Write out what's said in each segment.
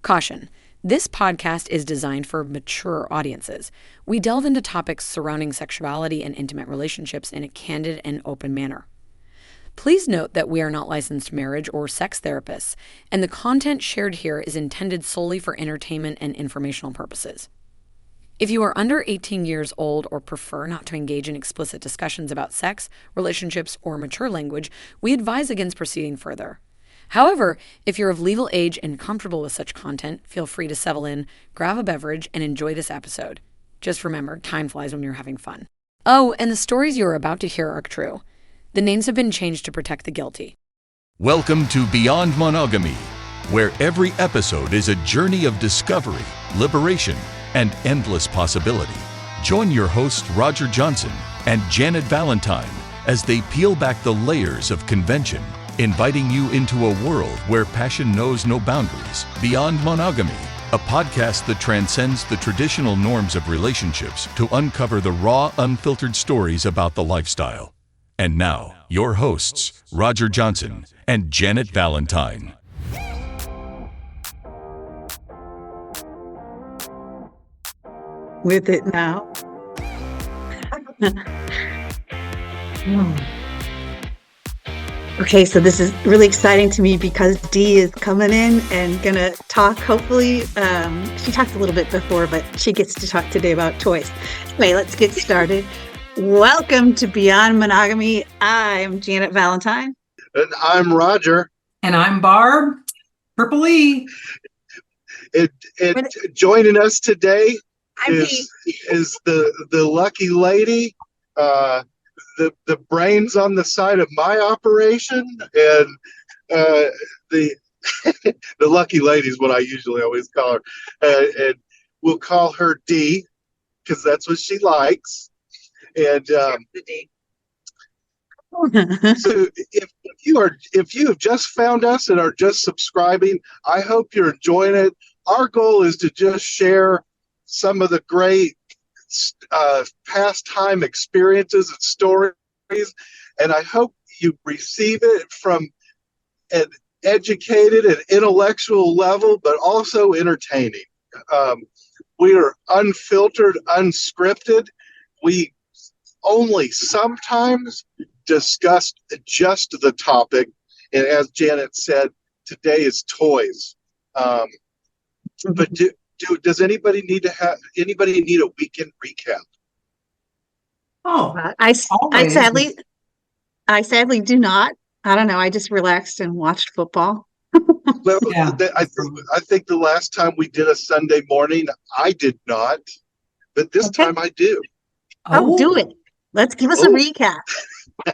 Caution. This podcast is designed for mature audiences. We delve into topics surrounding sexuality and intimate relationships in a candid and open manner. Please note that we are not licensed marriage or sex therapists, and the content shared here is intended solely for entertainment and informational purposes. If you are under 18 years old or prefer not to engage in explicit discussions about sex, relationships, or mature language, we advise against proceeding further. However, if you're of legal age and comfortable with such content, feel free to settle in, grab a beverage, and enjoy this episode. Just remember, time flies when you're having fun. Oh, and the stories you are about to hear are true. The names have been changed to protect the guilty. Welcome to Beyond Monogamy, where every episode is a journey of discovery, liberation, and endless possibility. Join your hosts Roger Johnson and Janet Valentine as they peel back the layers of convention, inviting you into a world where passion knows no boundaries. Beyond Monogamy, a podcast that transcends the traditional norms of relationships to uncover the raw, unfiltered stories about the lifestyle. And now, your hosts, Roger Johnson and Janet Valentine. With it now. Okay, so this is really exciting to me because Dee is coming in and gonna talk. Hopefully, she talked a little bit before, but she gets to talk today about toys. Anyway, let's get started. Welcome to Beyond Monogamy. I'm Janet Valentine. And I'm Roger. And I'm Barb. Purple E. Joining us today is the lucky lady, the brains on the side of my operation, and the the lucky lady is what I usually always call her, and we'll call her Dee because that's what she likes. And so if you have just found us and are just subscribing, I hope you're enjoying it. Our goal is to just share some of the great pastime experiences and stories, and I hope you receive it from an educated and intellectual level, but also entertaining. We are unfiltered, unscripted. We only sometimes discuss just the topic, and as Janet said, today is toys. But does anybody need a weekend recap? Oh, I sadly do not. I don't know. I just relaxed and watched football. Well, yeah. I think the last time we did a Sunday morning, I did not, but this time I do. Oh, do it. Let's give us a recap.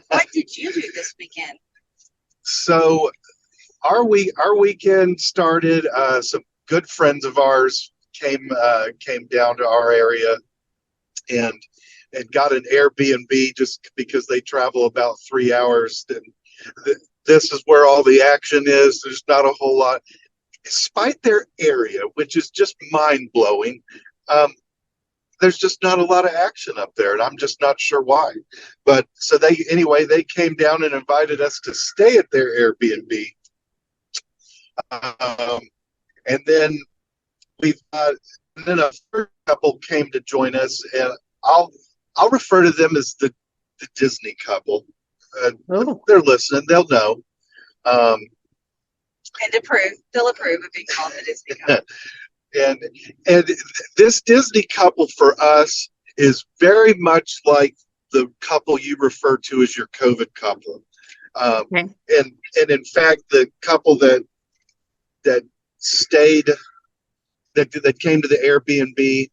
What did you do this weekend? So our weekend started. Some good friends of ours came down to our area and got an Airbnb just because they travel about 3 hours. And this is where all the action is. There's not a whole lot, despite their area, which is just mind blowing. There's just not a lot of action up there, and I'm just not sure why. But so they came down and invited us to stay at their Airbnb. And then a third couple came to join us, and I'll refer to them as the Disney couple. They're listening; they'll know. And they'll approve of being called the Disney couple. And this Disney couple for us is very much like the couple you refer to as your COVID couple. Okay. And in fact, the couple that stayed, that came to the Airbnb,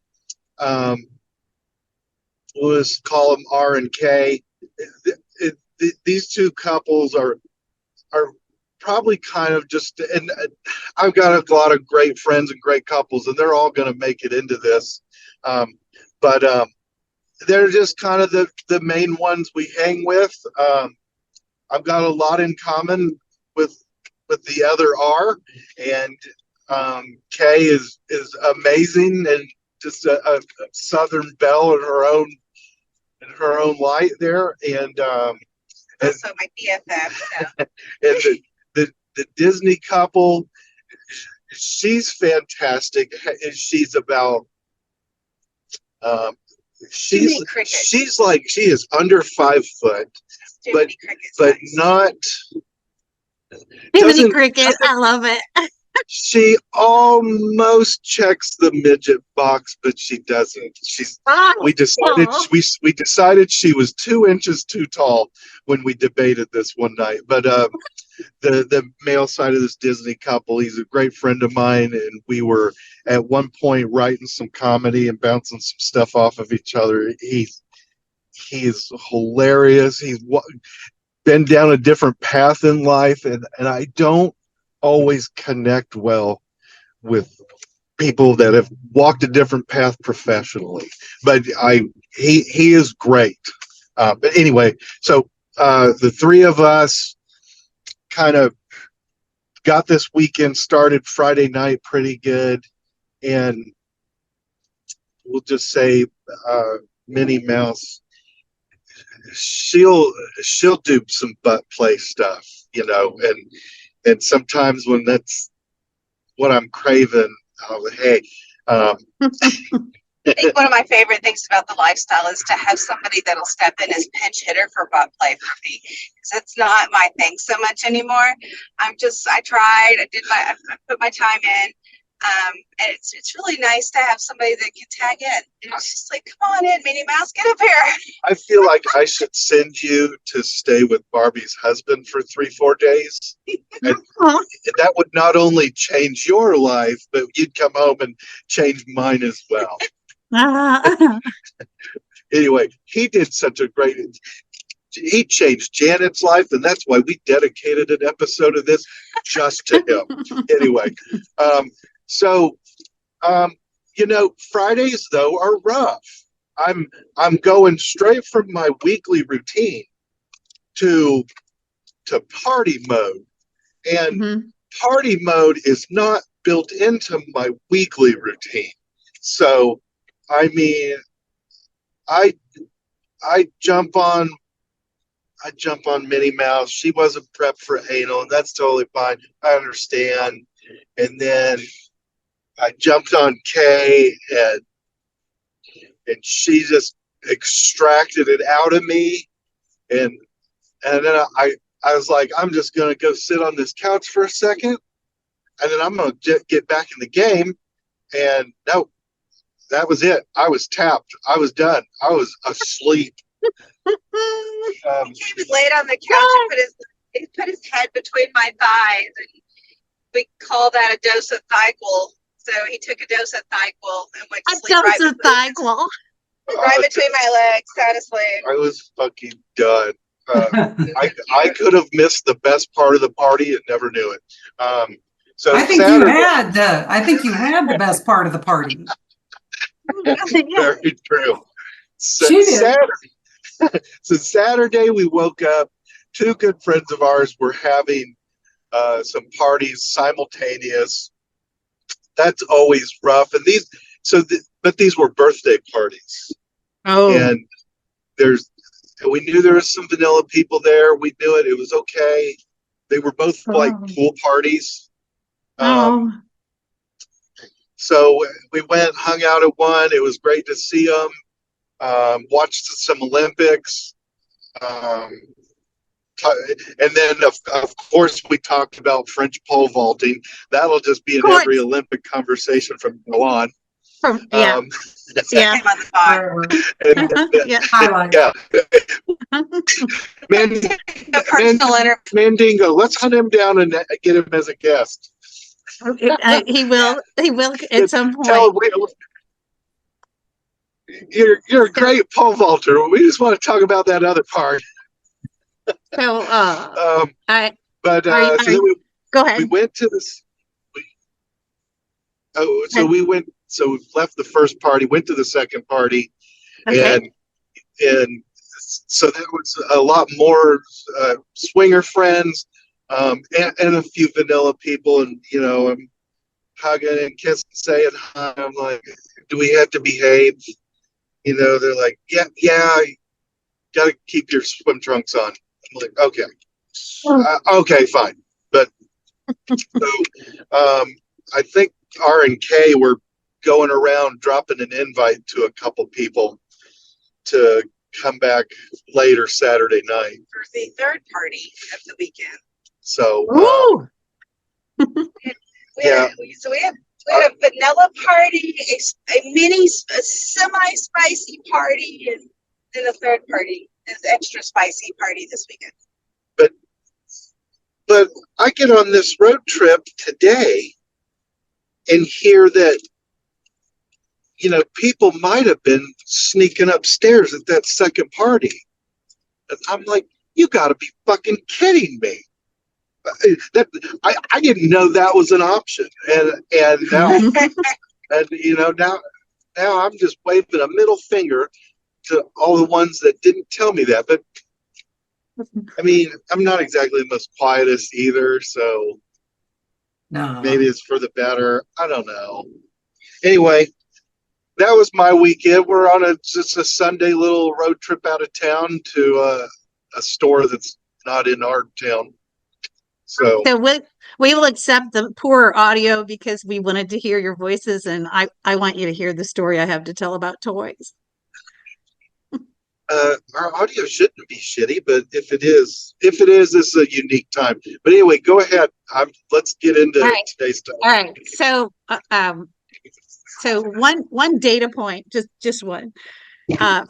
let's call them R and K. These two couples are probably kind of just, and I've got a lot of great friends and great couples, and they're all going to make it into this. But they're just kind of the main ones we hang with. I've got a lot in common with the other R, and Kay is amazing and just a Southern belle in her own light there, and also my BFF. So. and the Disney couple, she's fantastic. She's about um, she's she is under 5 foot, but not Too many doesn't crickets. I love it. she almost checks the midget box, but she doesn't. Oh, We decided oh. we decided she was 2 inches too tall when we debated this one night. But the male side of this Disney couple, he's a great friend of mine, and we were at one point writing some comedy and bouncing some stuff off of each other. He's hilarious. He's been down a different path in life, and I don't always connect well with people that have walked a different path professionally, but he is great. But anyway, so the three of us kind of got this weekend started Friday night pretty good, and we'll just say Minnie Mouse, she'll do some butt play stuff, and sometimes when that's what I'm craving, hey, um, I think one of my favorite things about the lifestyle is to have somebody that'll step in as pinch hitter for butt play for me, because it's not my thing so much anymore. I put my time in, and it's really nice to have somebody that can tag in. And it's just like, come on in, Minnie Mouse, get up here. I feel like I should send you to stay with Barbie's husband for 3-4 days. And that would not only change your life, but you'd come home and change mine as well. Anyway, he did such a great, he changed Janet's life, and that's why we dedicated an episode of this just to him. Anyway, Fridays though are rough. I'm going straight from my weekly routine to party mode, and party mode is not built into my weekly routine. So, I mean, I jump on Minnie Mouse. She wasn't prepped for anal, and that's totally fine. I understand. And then I jumped on Kay, and she just extracted it out of me. And then I was like, I'm just gonna go sit on this couch for a second, and then I'm gonna get back in the game. And no, that was it. I was tapped. I was done. I was asleep. He came and laid on the couch and put his head between my thighs, and we call that a dose of Nyquil. So he took a dose of Nyquil and went to sleep right between my legs, sound asleep. I was fucking done. I could have missed the best part of the party and never knew it. So I think you had the best part of the party. Very true. So Saturday we woke up. Two good friends of ours were having some parties simultaneous. That's always rough. And but these were birthday parties. Oh, and we knew there was some vanilla people there. We knew it. It was okay. They were both like pool parties. So we went, hung out at one. It was great to see them. Watched some Olympics. And then, of course, we talked about French pole vaulting. That'll just be in every Olympic conversation from now on. Yeah. Mandingo, let's hunt him down and get him as a guest. He will at some point. You're a great pole vaulter. We just want to talk about that other part. So, go ahead. We went to this. So we left the first party, went to the second party, and so there was a lot more swinger friends, and a few vanilla people, and I'm hugging and kissing, saying hi. I'm like, do we have to behave? They're like, yeah, gotta keep your swim trunks on. I'm like, okay, okay, fine. But so I think R and K were going around dropping an invite to a couple people to come back later Saturday night. For the third party of the weekend. So, Ooh. We had a vanilla party, a mini, a semi-spicy party, and then a third party, an extra spicy party this weekend. But I get on this road trip today and hear that, people might have been sneaking upstairs at that second party. And I'm like, you got to be fucking kidding me. I didn't know that was an option. And now, now I'm just waving a middle finger to all the ones that didn't tell me that. But I mean, I'm not exactly the most quietest either, so No. maybe it's for the better. I don't know. Anyway, that was my weekend. We're on just a Sunday little road trip out of town to a store that's not in our town. So we will accept the poor audio because we wanted to hear your voices, and I want you to hear the story I have to tell about toys. our audio shouldn't be shitty, but if it is, this is a unique time. But anyway, go ahead. Let's get into today's topic. All right. So one data point, just one.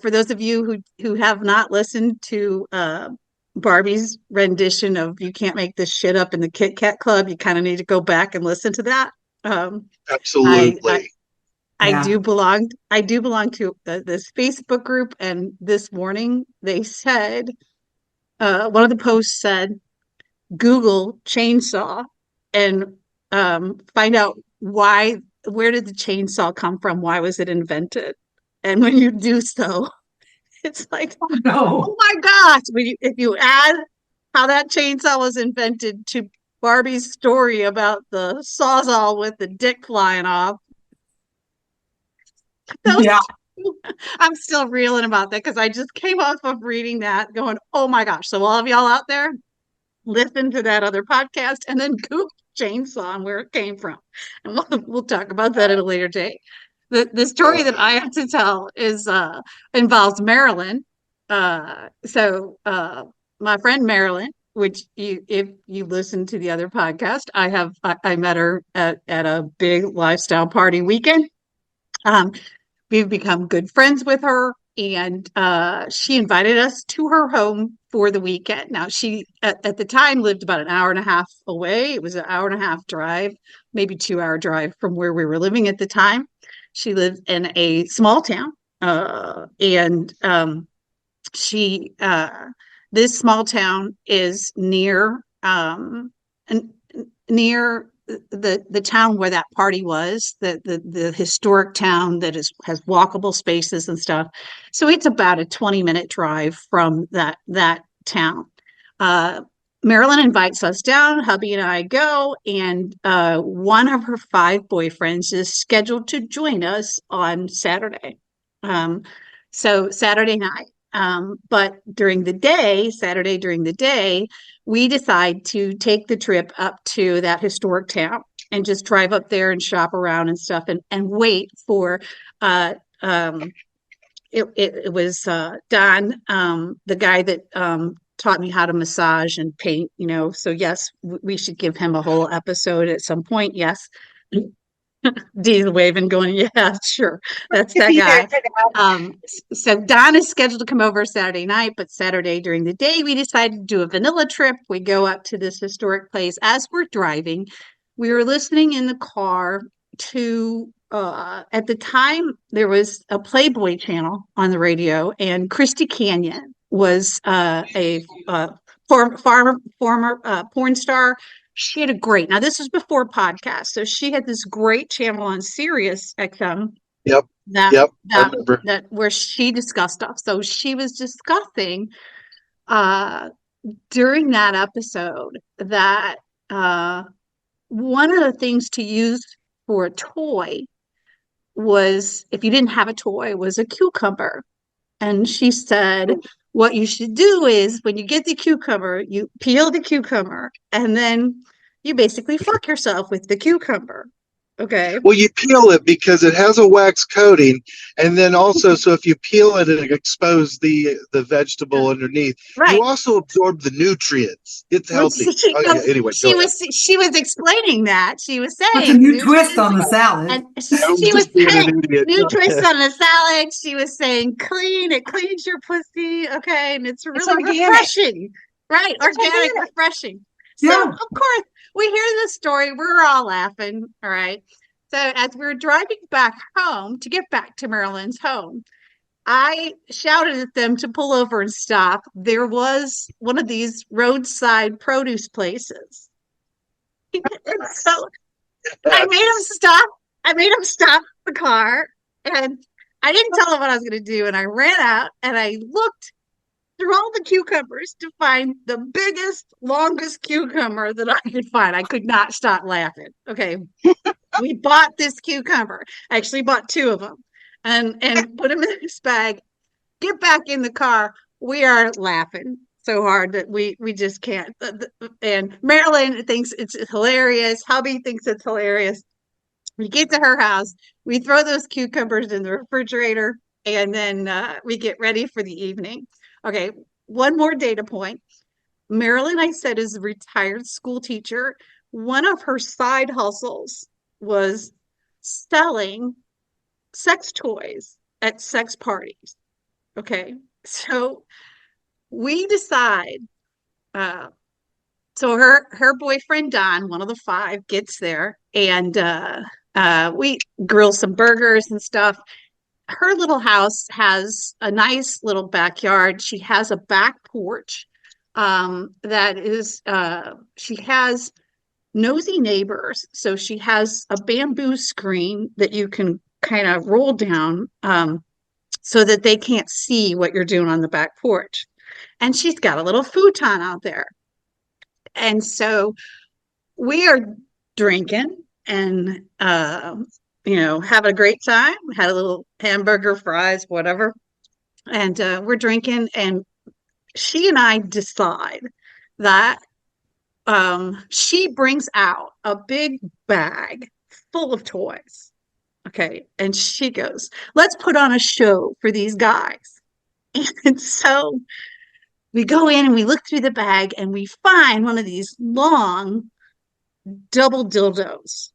For those of you who have not listened to Barbie's rendition of "You Can't Make This Shit Up" in the Kit Kat Club, you kind of need to go back and listen to that. Absolutely. I do belong to this Facebook group, and this morning they said one of the posts said, Google chainsaw and find out where did the chainsaw come from? Why was it invented? And when you do so, it's like, oh my gosh, if you add how that chainsaw was invented to Barbie's story about the sawzall with the dick flying off. I'm still reeling about that because I just came off of reading that going, oh my gosh. So all of y'all out there, listen to that other podcast and then Google chainsaw and where it came from. And we'll talk about that at a later date. The story that I have to tell involves Marilyn. So my friend Marilyn, which if you listen to the other podcast, I met her at a big lifestyle party weekend. We've become good friends with her, and she invited us to her home for the weekend. Now, she, at the time, lived about an hour and a half away. It was an hour and a half drive, maybe 2 hour drive from where we were living at the time. She lived in a small town, and this small town is near the town where that party was, the historic town that has walkable spaces and stuff. So it's about a 20-minute drive from that town. Marilyn invites us down, hubby and I go, and one of her 5 boyfriends is scheduled to join us on Saturday. So Saturday night. But Saturday during the day, we decide to take the trip up to that historic town and just drive up there and shop around and stuff and wait for it was Don, the guy that taught me how to massage and paint, so yes, we should give him a whole episode at some point. Yes. Dee's waving, going, yeah, sure. That's that guy. So Don is scheduled to come over Saturday night, but Saturday during the day, we decided to do a vanilla trip. We go up to this historic place. As we're driving, we were listening in the car to, at the time, there was a Playboy channel on the radio, and Christy Canyon was a former porn star. She had now this was before podcasts, so she had this great channel on Sirius XM. Yep. That where she discussed stuff. So she was discussing during that episode that one of the things to use for a toy was, if you didn't have a toy, was a cucumber. And she said, what you should do is when you get the cucumber, you peel the cucumber and then you basically fuck yourself with the cucumber. Okay. Well, you peel it because it has a wax coating, and then also, so if you peel it and expose the vegetable underneath, you Right. also absorb the nutrients. It's Well, healthy. Oh, yeah. Anyway, go ahead. she was explaining that. She was Puts a saying new twist nutrients, on the salad. and I was she was just being an saying idiot. new Go twist ahead. on the salad. She was saying clean. It cleans your pussy. Okay, and it's It's really organic. refreshing. Right, It's organic, organic. refreshing. So Yeah. of course we hear this story. We're all laughing. All right. So as we were driving back home to get back to Marilyn's home, I shouted at them to pull over and stop. There was one of these roadside produce places. So I made him stop. I made him stop the car, and I didn't tell him what I was going to do. And I ran out and I looked through all the cucumbers to find the biggest, longest cucumber that I could find. I could not stop laughing. Okay. We bought this cucumber. I actually bought two of them and put them in this bag. Get back in the car. We are laughing so hard that we just can't. And Marilyn thinks it's hilarious. Hubby thinks it's hilarious. We get to her house. We throw those cucumbers in the refrigerator, and then we get ready for the evening. Okay, one more data point. Marilyn, I said, is a retired school teacher. One of her side hustles was selling sex toys at sex parties. Okay, so we decide. So her boyfriend Don, one of the five, gets there, and we grill some burgers and stuff. Her little house has a nice little backyard. She has a back porch that is. She has nosy neighbors, so she has a bamboo screen that you can kind of roll down. So that they can't see what you're doing on the back porch. And she's got a little futon out there. And so we are drinking and, having a great time. Had a little hamburger, fries, whatever. And we're drinking. And she and I decide that she brings out a big bag full of toys. Okay. And she goes, let's put on a show for these guys. And so we go in and we look through the bag and we find one of these long double dildos,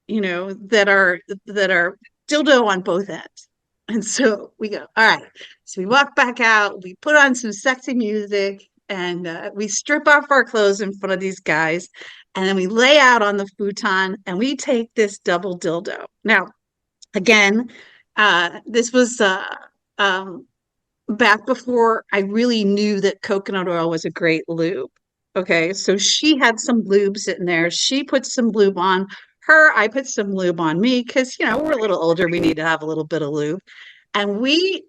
that are dildo on both ends. And so we go, all right. So we walk back out, we put on some sexy music, and we strip off our clothes in front of these guys. And then we lay out on the futon and we take this double dildo. Now, again, this was back before I really knew that coconut oil was a great lube. Okay, so she had some lube sitting there. She put some lube on her. I put some lube on me because, we're a little older. We need to have a little bit of lube. And we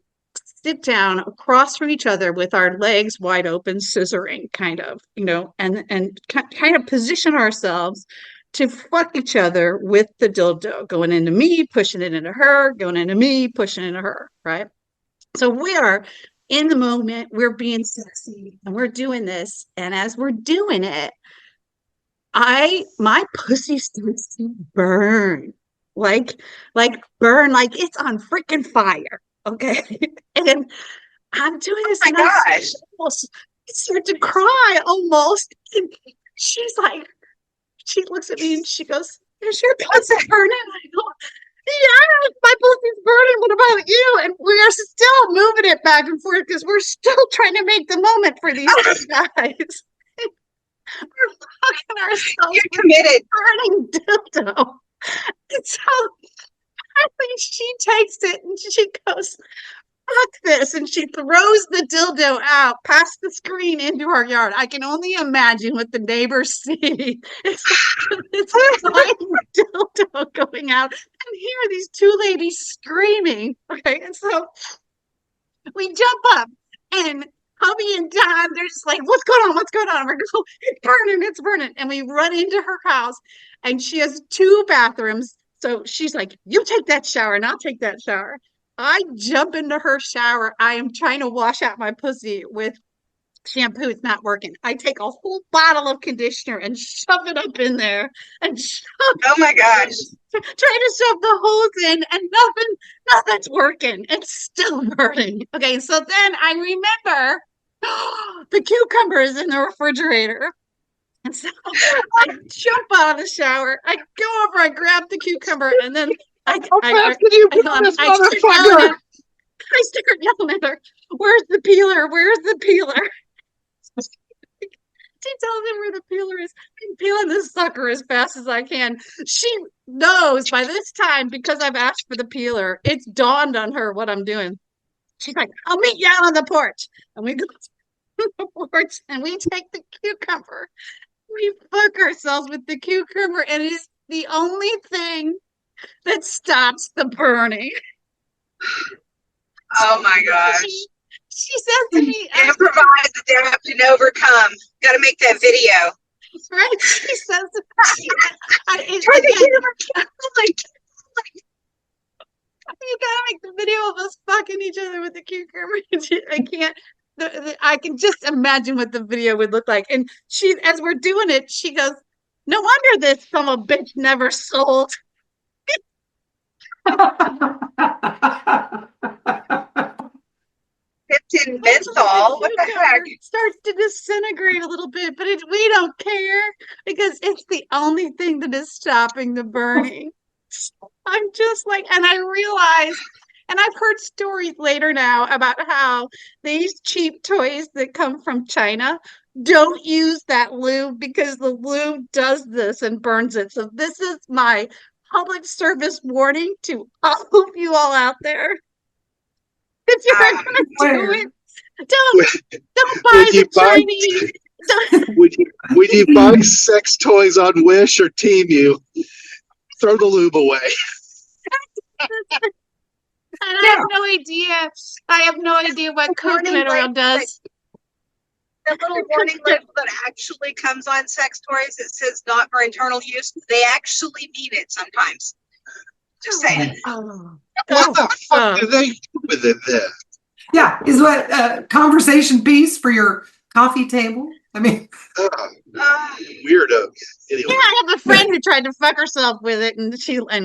sit down across from each other with our legs wide open, scissoring kind of, and kind of position ourselves to fuck each other with the dildo going into me, pushing it into her, going into me, pushing it into her, right? So we are in the moment, we're being sexy and we're doing this. And as we're doing it, my pussy starts to burn, like burn, like it's on freaking fire. Okay. And I'm doing this. Oh my gosh. I start to cry almost. And she's like, she looks at me and she goes, is your pussy burning? I go, yeah, my pussy's burning. What about you? And we are still moving it back and forth because we're still trying to make the moment for these guys. We're fucking ourselves. You're committed. Burning dildo. And so I think she takes it and she goes, fuck this. And she throws the dildo out past the screen into our yard. I can only imagine what the neighbors see. It's a flying dildo going out. And here are these two ladies screaming. Okay. And so we jump up and hubby and Don, they're just like, what's going on? What's going on? We're going, it's burning, it's burning. And we run into her house and she has two bathrooms. So she's like, you take that shower and I'll take that shower. I jump into her shower. I am trying to wash out my pussy with shampoo is not working. I take a whole bottle of conditioner and shove it up in there and Oh my gosh. try to shove the holes in, and nothing's working. It's still burning. Okay, so then I remember the cucumber is in the refrigerator. And so I jump out of the shower. I go over, I grab the cucumber, and then I start yelling at her, "Where's the peeler? Where's the peeler?" She tells him where the peeler is. I'm peeling this sucker as fast as I can. She knows by this time, because I've asked for the peeler, it's dawned on her what I'm doing. She's like, "I'll meet you out on the porch." And we go to the porch and we take the cucumber. We fuck ourselves with the cucumber, and it is the only thing that stops the burning. Oh my gosh. She says to me, improvise, adapt, and overcome. Got to make that video. Right? She says to me, you gotta make the video of us fucking each other with the cucumber. I can't. I can just imagine what the video would look like. And she, as we're doing it, she goes, "No wonder this son of a bitch never sold." Dipped in menthol. What the heck? It starts to disintegrate a little bit, but we don't care because it's the only thing that is stopping the burning. I'm just like, and I realize, and I've heard stories later now about how these cheap toys that come from China don't use that lube because the lube does this and burns it. So this is my public service warning to all of you all out there. If you're gonna do it, don't buy the Chinese. Would you buy sex toys on Wish or Temu? Throw the lube away. And I have no idea what coconut oil does. The little warning label that actually comes on sex toys, it says not for internal use. They actually mean it sometimes. Just saying. What the fuck do they do with it then? Yeah, is what conversation piece for your coffee table? I mean, weirdo. Anyway. Yeah, I have a friend who tried to fuck herself with it, and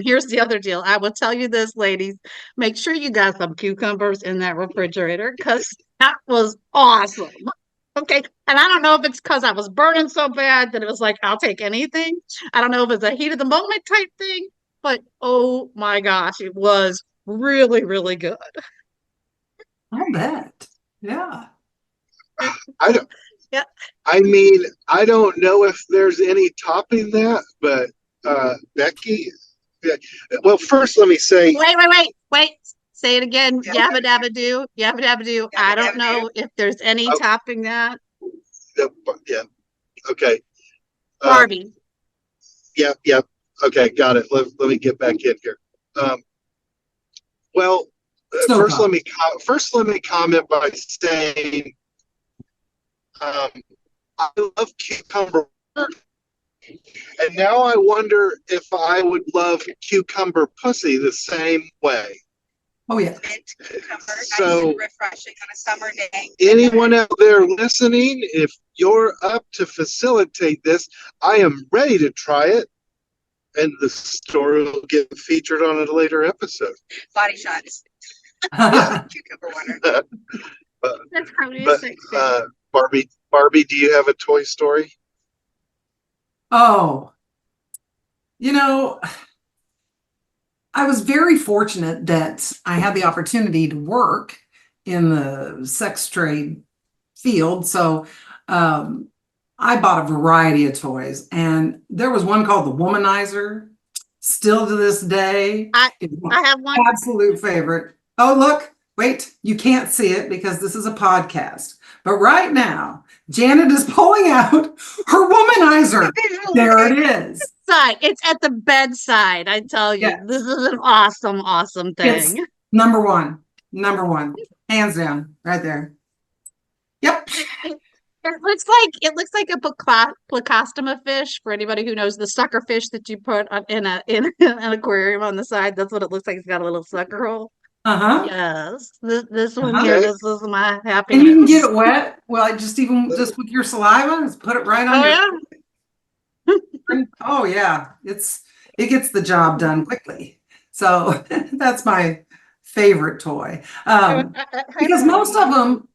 here's the other deal. I will tell you this, ladies. Make sure you got some cucumbers in that refrigerator, because that was awesome. Okay, and I don't know if it's because I was burning so bad that it was like, I'll take anything. I don't know if it's a heat of the moment type thing, but oh my gosh, it was really, really good. I'll bet. Yeah. I don't. Yeah. I mean, I don't know if there's any topping that, but Becky. Yeah. Well, first let me say. Wait. Say it again. Yabba dabba doo. Yabba dabba doo. I don't know if there's any topping that. Yeah. Okay. Barbie. Yeah. Okay, got it. Let me get back in here. Well, first let me comment by saying I love cucumber, and now I wonder if I would love cucumber pussy the same way. Oh yeah. So refreshing on a summer day. Anyone out there listening, if you're up to facilitate this, I am ready to try it. And the story will get featured on a later episode. Body shots. Cucumber water. That's probably Barbie, do you have a toy story? Oh, I was very fortunate that I had the opportunity to work in the sex trade field. So I bought a variety of toys, and there was one called the Womanizer. Still to this day, I have one. Absolute favorite. Oh, look, wait, you can't see it because this is a podcast. But right now, Janet is pulling out her Womanizer. There it is. It's at the bedside. I tell you, This is an awesome, awesome thing. It's number one, hands down, right there. Yep. It looks like a placostoma fish. For anybody who knows the sucker fish that you put in an aquarium on the side, that's what it looks like. It's got a little sucker hole. Uh-huh. Yes, this one Uh-huh. here, this is my happiness. And you can get it wet. Well, just with your saliva, just put it right on Oh yeah, it gets the job done quickly. So that's my favorite toy. Because most of them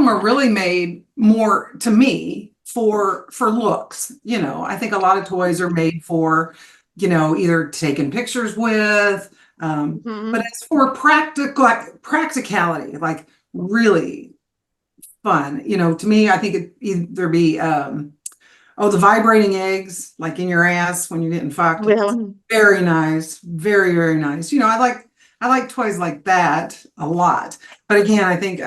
are really made more to me for looks. I think a lot of toys are made for, either taking pictures with, but it's for practicality, like really fun. To me, I think it either be the vibrating eggs, like in your ass when you're getting fucked. Well, Very nice. Very, very nice. I like toys like that a lot. But again, I think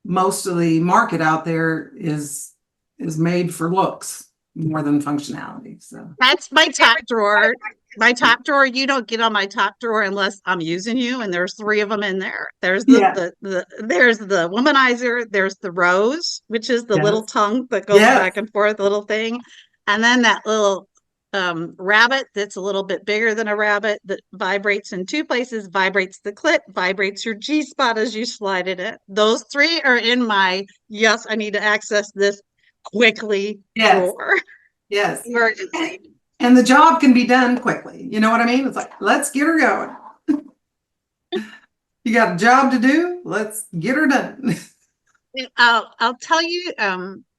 most of the market out there is made for looks more than functionality. So that's my top drawer. My top drawer, you don't get on my top drawer unless I'm using you, and there's 3 of them in there. There's there's the womanizer, there's the rose, which is the little tongue that goes back and forth, little thing, and then that little rabbit that's a little bit bigger than a rabbit that vibrates in 2 places, vibrates the clit, vibrates your G spot as you slide it in. Those 3 are in my yes, I need to access this quickly drawer. Yes. Emergency. And the job can be done quickly. You know what I mean? It's like, let's get her going. You got a job to do? Let's get her done. I'll tell you,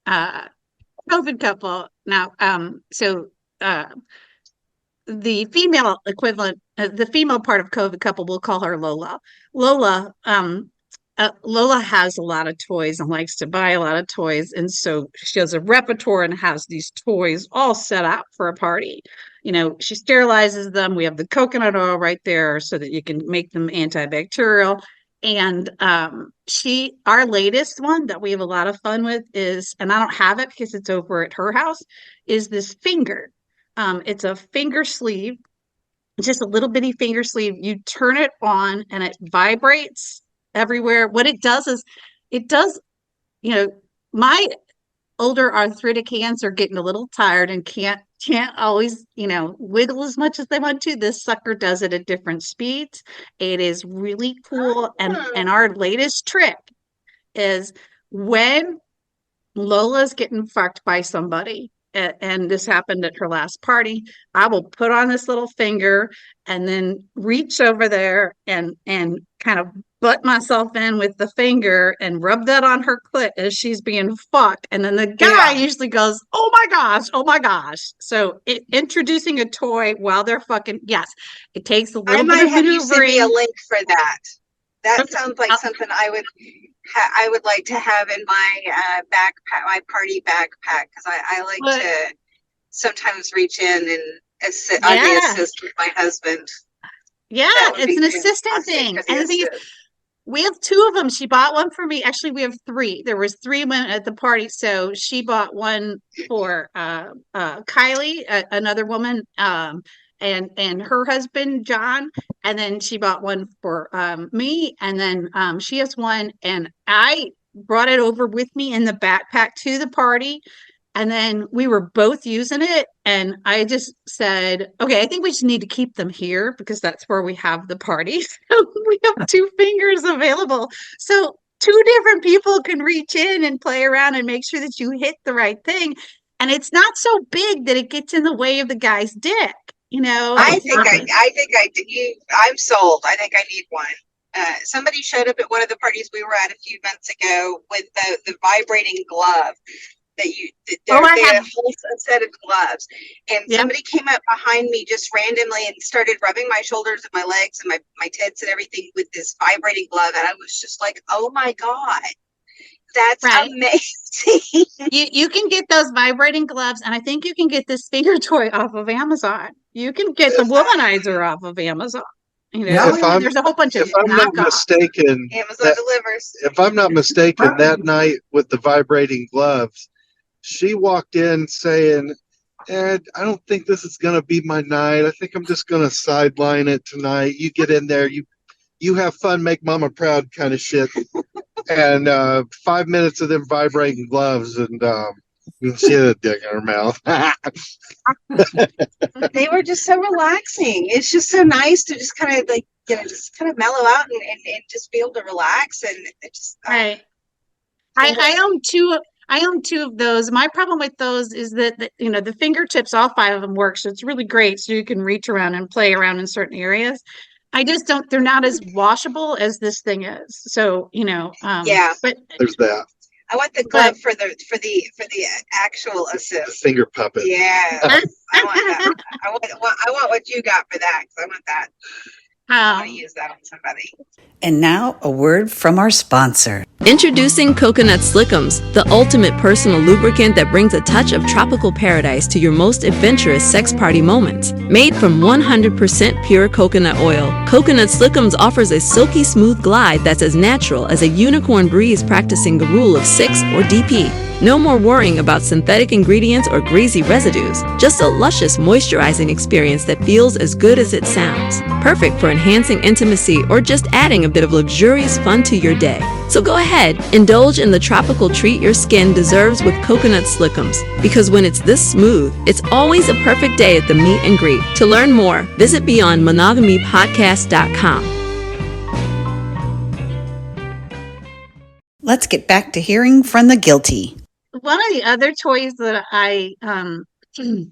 COVID couple now. The female equivalent, the female part of COVID couple, we'll call her Lola. Lola has a lot of toys and likes to buy a lot of toys. And so she has a repertoire and has these toys all set up for a party. She sterilizes them. We have the coconut oil right there so that you can make them antibacterial. And our latest one that we have a lot of fun with is, and I don't have it because it's over at her house, is this finger. It's a finger sleeve, just a little bitty finger sleeve. You turn it on and it vibrates everywhere. What it does is my older arthritic hands are getting a little tired and can't always, wiggle as much as they want to. This sucker does it at different speeds. It is really cool. And our latest trick is when Lola's getting fucked by somebody, and this happened at her last party, I will put on this little finger and then reach over there and kind of butt myself in with the finger and rub that on her clit as she's being fucked. And then the guy usually goes, oh my gosh. So introducing a toy while they're fucking, yes, it takes a little bit of maneuvering. I might have you send me a link for that. That sounds like something I would like to have in my backpack, my party backpack, because I like to sometimes reach in and assist with my husband. Yeah, it's an assistant thing. And the thing is, we have 2 of them. She bought one for me. Actually, we have 3. There was 3 women at the party, so she bought one for Kylie, another woman, and her husband John, and then she bought one for me, and then she has one, and I brought it over with me in the backpack to the party. And then we were both using it, and I just said, okay, I think we just need to keep them here because that's where we have the party. So we have 2 fingers available. So 2 different people can reach in and play around and make sure that you hit the right thing. And it's not so big that it gets in the way of the guy's dick. I think I'm sold. I think I need one. Somebody showed up at one of the parties we were at a few months ago with the vibrating glove. They had a whole set of gloves, and somebody came up behind me just randomly and started rubbing my shoulders and my legs and my tits and everything with this vibrating glove, and I was just like, oh my god, that's amazing. You can get those vibrating gloves, and I think you can get this finger toy off of Amazon. You can get the womanizer off of Amazon. There's a whole bunch of. If I'm not mistaken, Amazon delivers. If I'm not mistaken, that night with the vibrating gloves, she walked in saying, Ed, I don't think this is going to be my night. I think I'm just going to sideline it tonight. You get in there, you have fun, make mama proud kind of shit. And 5 minutes of them vibrating gloves, and she had a dick in her mouth. They were just so relaxing. It's just so nice to just kind of like just kind of mellow out and just be able to relax and it just Right. I own two. I own two of those. My problem with those is that the fingertips, all five of them work, so it's really great. So you can reach around and play around in certain areas. I just don't. They're not as washable as this thing is. So yeah. But There's that. I want the glove for the actual assist. Finger puppet. Yeah, I want that. I want what you got for that because I want that. I want to use that on somebody. And now a word from our sponsor. Introducing Coconut Slickums, the ultimate personal lubricant that brings a touch of tropical paradise to your most adventurous sex party moments. Made from 100% pure coconut oil, Coconut Slickums offers a silky smooth glide that's as natural as a unicorn breeze practicing the rule of 6 or DP. No more worrying about synthetic ingredients or greasy residues. Just a luscious moisturizing experience that feels as good as it sounds. Perfect for enhancing intimacy or just adding a bit of luxurious fun to your day. So go ahead, indulge in the tropical treat your skin deserves with Coconut Slickums. Because when it's this smooth, it's always a perfect day at the meet and greet. To learn more, visit BeyondMonogamyPodcast.com. Let's get back to hearing from the guilty. one of the other toys that I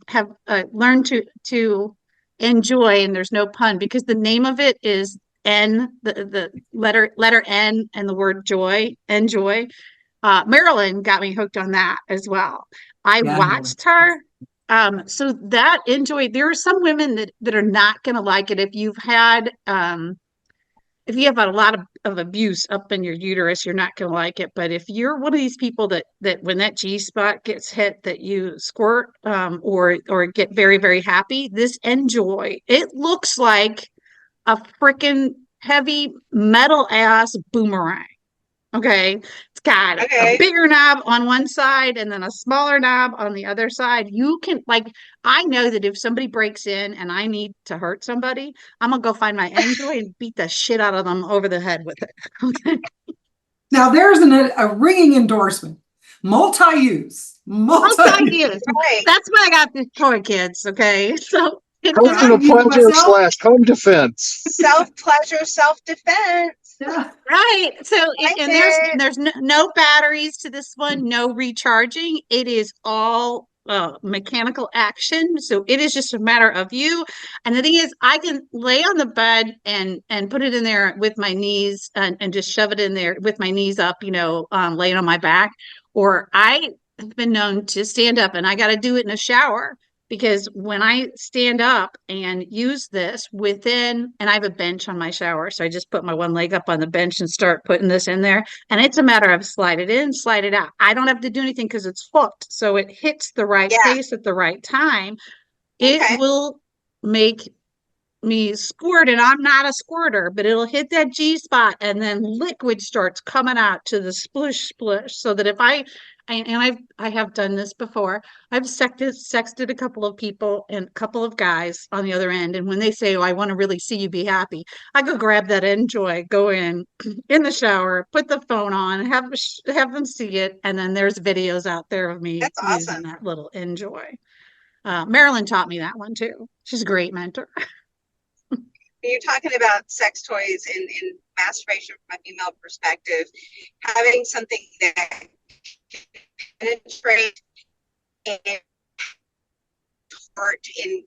have learned to enjoy, and there's no pun because the name of it is N, the letter N and the word joy, enjoy. Marilyn got me hooked on that as well. I watched her. So that enjoy, there are some women that are not going to like it if you have a lot of abuse up in your uterus, you're not going to like it. But if you're one of these people that when that G spot gets hit, that you squirt or get very, very happy, this enjoy. It looks like a freaking heavy metal ass boomerang. Okay. It's got a bigger knob on one side and then a smaller knob on the other side. You can, I know that if somebody breaks in and I need to hurt somebody, I'm going to go find my enjoy and beat the shit out of them over the head with it. Okay. Now there's a ringing endorsement. Multi-use. Multi-use. Right. That's why I got this toy, kids. Okay. So personal pleasure / home defense. Self-pleasure, self-defense. Yeah. Right. So and there's no batteries to this one, no recharging. It is all mechanical action. So it is just a matter of you. And the thing is, I can lay on the bed and put it in there with my knees and just shove it in there with my knees up, laying on my back. Or I have been known to stand up, and I got to do it in a shower. Because when I stand up and use this and I have a bench on my shower, so I just put my one leg up on the bench and start putting this in there. And it's a matter of slide it in, slide it out. I don't have to do anything because it's hooked. So it hits the right place at the right time. It will make me squirt, and I'm not a squirter, but it'll hit that G spot and then liquid starts coming out to the splish, so that if I have done this before. I've sexted a couple of people and a couple of guys on the other end. And when they say, "Oh, I want to really see you be happy," I go grab that enjoy, go in the shower, put the phone on, have them see it. And then there's videos out there of me using that little enjoy. Marilyn taught me that one too. She's a great mentor. You're talking about sex toys and masturbation from a female perspective, having something that penetrate and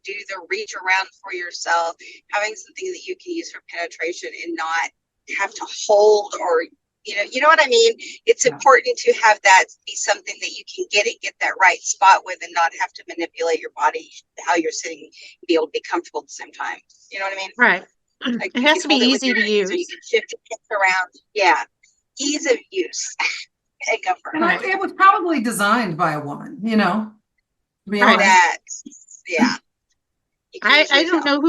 do the reach around for yourself, having something that you can use for penetration and not have to hold or you know what I mean? It's important to have that be something that you can get that right spot with and not have to manipulate your body, how you're sitting, be able to be comfortable at the same time. You know what I mean? Right. Like it has to be easy to use. So you can shift it around. Yeah. Ease of use. Go for it. It was probably designed by a woman, to be honest. honest. Yeah. I don't know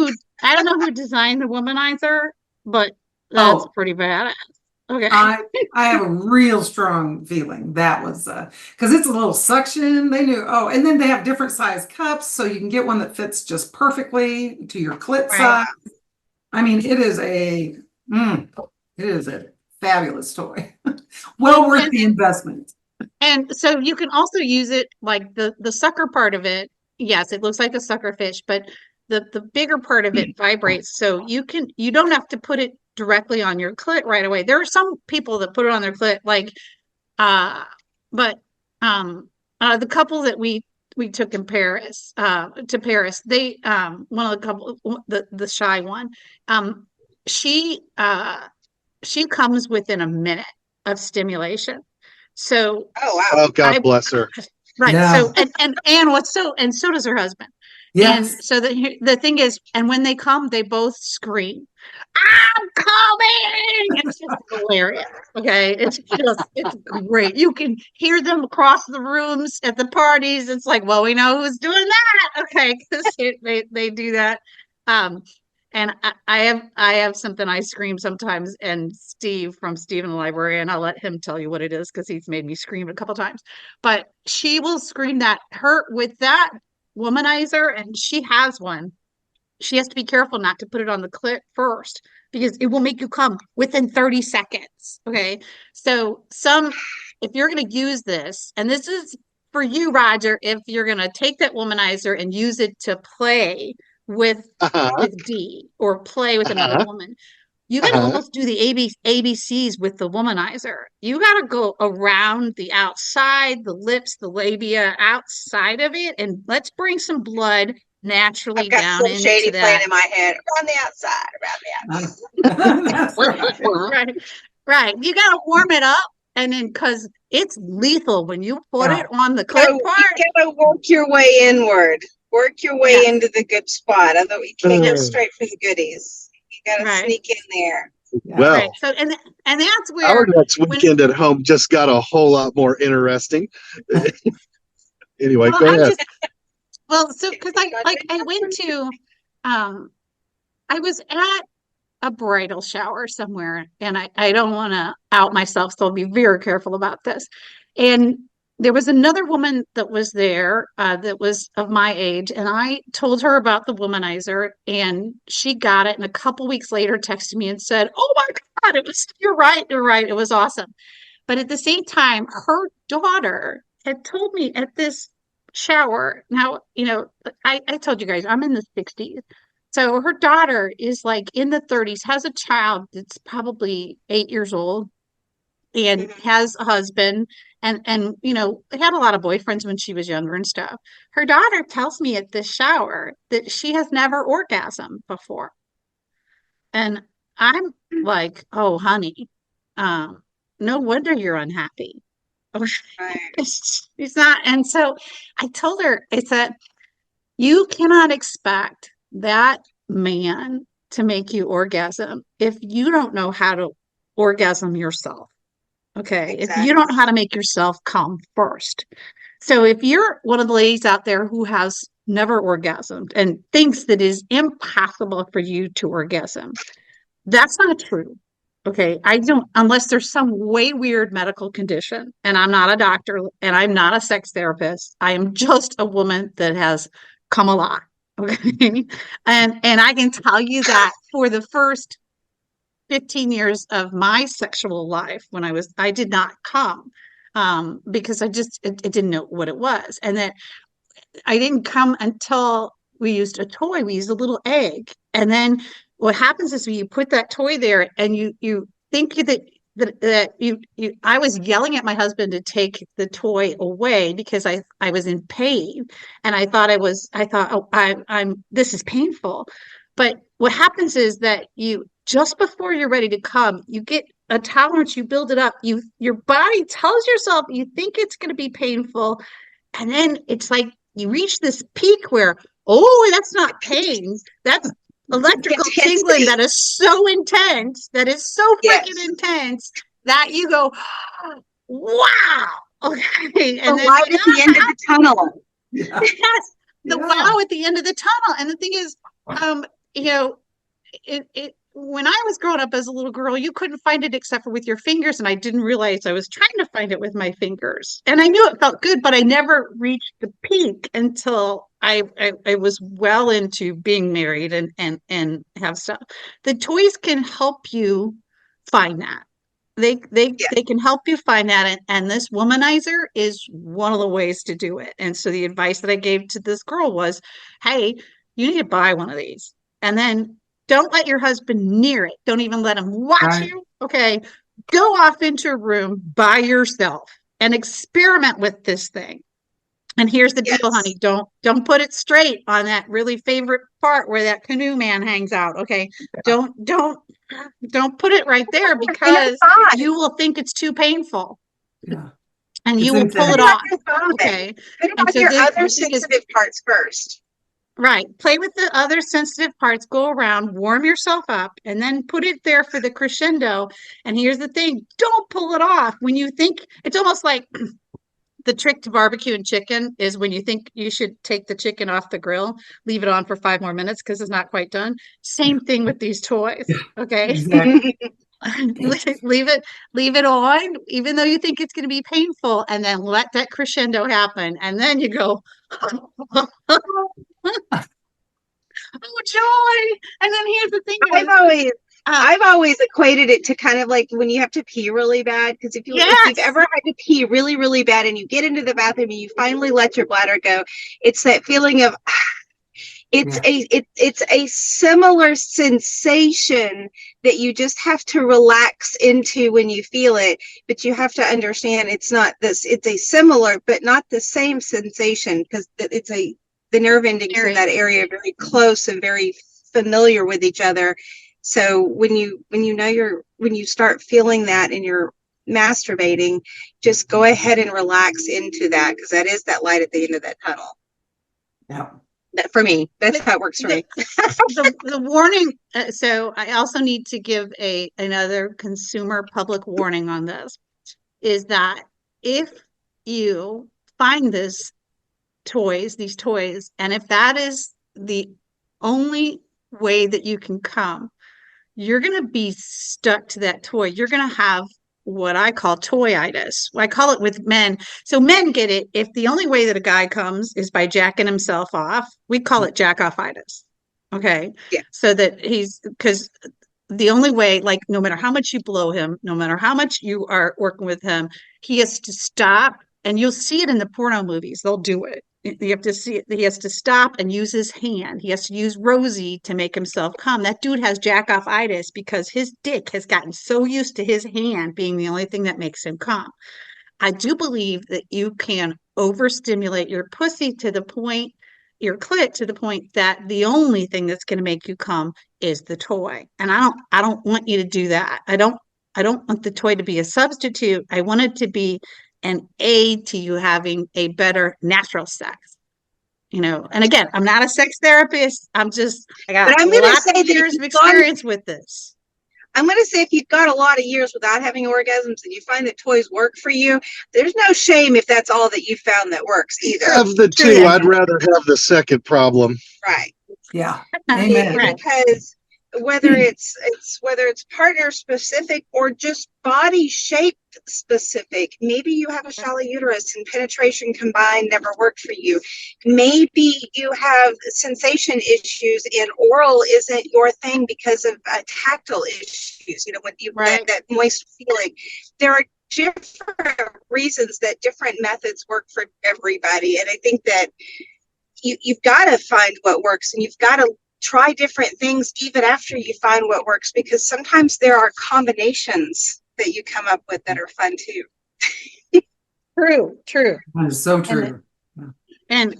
who designed the womanizer, but that's pretty badass. Okay. I have a real strong feeling that was because it's a little suction. They knew. Oh, and then they have different size cups, so you can get one that fits just perfectly to your clit size. I mean, it is a fabulous toy. Well worth the investment. And so you can also use it like the sucker part of it. Yes, it looks like a sucker fish, but the bigger part of it vibrates, so you don't have to put it directly on your clit right away. There are some people that put it on their clit, like but the couple that we took in Paris to Paris, they one of the couple, the shy one, she comes within a minute of stimulation. So Oh wow. Oh, God bless her. right. Yeah. So and so does her husband. Yes. And so the thing is, and when they come, they both scream, "I'm coming!" It's just hilarious. Okay, it's great. You can hear them across the rooms at the parties. It's like, well, we know who's doing that. Okay, because they do that. And I have something I scream sometimes, and Steve from Steve and the Librarian, I'll let him tell you what it is because he's made me scream a couple times. But she will scream that her with that womanizer, and she has one. She has to be careful not to put it on the clit first because it will make you come within 30 seconds. Okay. So if you're going to use this, and this is for you, Roger, if you're going to take that womanizer and use it to play with D or play with another woman, you got to almost do the ABCs with the womanizer. You got to go around the outside, the lips, the labia, outside of it, and let's bring some blood naturally I've got down some into shady that. playing in my head. Around the outside, That's right. Right. You got to warm it up, and then because it's lethal when you put it on the clit part. You gotta work your way inward. Work your way into the good spot. Otherwise, you can't go straight for the goodies. You gotta sneak in there. Well, right. So and that's where our next weekend at home just got a whole lot more interesting. Anyway, well, go ahead. So because I went to I was at a bridal shower somewhere, and I don't want to out myself, so I'll be very careful about this. And there was another woman that was there that was of my age, and I told her about the womanizer, and she got it. And a couple weeks later, texted me and said, "Oh my God, you're right, it was awesome." But at the same time, her daughter had told me at this shower. Now, I told you guys I'm in the 60s. So her daughter is like in the 30s, has a child that's probably 8 years old, and has a husband, and had a lot of boyfriends when she was younger and stuff. Her daughter tells me at this shower that she has never orgasmed before. And I'm like, "Oh, honey, no wonder you're unhappy." She's not. And so I told her, it's that you cannot expect that man to make you orgasm if you don't know how to orgasm yourself. Okay. If you don't know how to make yourself come first. So if you're one of the ladies out there who has never orgasmed and thinks that it is impossible for you to orgasm, that's not true. Okay. I don't, unless there's some way weird medical condition, and I'm not a doctor and I'm not a sex therapist. I am just a woman that has come a lot. Okay. And I can tell you that for the first 15 years of my sexual life, I did not come, because I didn't know what it was. And that I didn't come until we used a toy. We used a little egg. And then what happens is when you put that toy there and you think that I was yelling at my husband to take the toy away because I was in pain. And I thought, oh, this is painful. But what happens is that just before you're ready to come, you get a tolerance, you build it up. Your body tells yourself you think it's going to be painful. And then it's like you reach this peak where, oh, that's not pain. That's electrical tingling that is so intense, that is so freaking intense that you go, wow. Okay. And then light at the end of the tunnel. Yes. The wow at the end of the tunnel. And the thing is, when I was growing up as a little girl, you couldn't find it except for with your fingers. And I didn't realize I was trying to find it with my fingers. And I knew it felt good, but I never reached the peak until I was well into being married and have stuff. The toys can help you find that. They can help you find that. And this womanizer is one of the ways to do it. And so the advice that I gave to this girl was, hey, You need to buy one of these. And then don't let your husband near it. Don't even let him watch you. Okay. Go off into a room by yourself and experiment with this thing. And here's the deal, honey. Don't put it straight on that really favorite part where that canoe man hangs out. Okay. Don't put it right there because you will think it's too painful. Yeah. And you will pull it off. Okay. Put it on your other sensitive parts first. Right. Play with the other sensitive parts, go around, warm yourself up, and then put it there for the crescendo. And here's the thing, don't pull it off. When you think, it's almost like the trick to barbecuing chicken is when you think you should take the chicken off the grill, leave it on for 5 more minutes because it's not quite done. Same thing with these toys. Okay. Exactly. leave it on, even though you think it's going to be painful, and then let that crescendo happen. And then you go, oh, joy. And then here's the thing. I've always equated it to kind of like when you have to pee really bad, because if you've ever had to pee really, really bad and you get into the bathroom and you finally let your bladder go, it's that feeling of it's a similar sensation that you just have to relax into when you feel it, but you have to understand it's a similar but not the same sensation, because the nerve endings in that area are very close and very familiar with each other. So when you start feeling that and you're masturbating, just go ahead and relax into that, because that is that light at the end of that tunnel. Yeah. For me, that's how it works for me. The warning. So I also need to give another consumer public warning on this, is that if you find these toys, and if that is the only way that you can come, you're going to be stuck to that toy. You're going to have what I call toyitis. I call it with men. So men get it. If the only way that a guy comes is by jacking himself off, we call it jack-offitis. Okay. Yeah. So that because the only way, like, no matter how much you blow him, no matter how much you are working with him, he has to stop. And you'll see it in the porno movies. They'll do it. You have to see it. He has to stop and use his hand. He has to use Rosie to make himself come. That dude has jack-offitis because his dick has gotten so used to his hand being the only thing that makes him come. I do believe that you can overstimulate your pussy to the point, your clit to the point that the only thing that's going to make you come is the toy. And I don't want you to do that. I don't want the toy to be a substitute. I want it to be an aid to you having a better natural sex. And again, I'm not a sex therapist. I got lots of years of experience with this. I'm going to say if you've got a lot of years without having orgasms and you find that toys work for you, there's no shame if that's all that you found that works either. Of the two, I'd rather have the second problem. Right. Yeah. Amen. Because whether it's partner specific or just body shape specific, maybe you have a shallow uterus and penetration combined never worked for you. Maybe you have sensation issues and oral isn't your thing because of tactile issues. When you that moist feeling. There are different reasons that different methods work for everybody, and I think that you've got to find what works, and you've got to try different things even after you find what works, because sometimes there are combinations that you come up with that are fun too. True. That is so true. And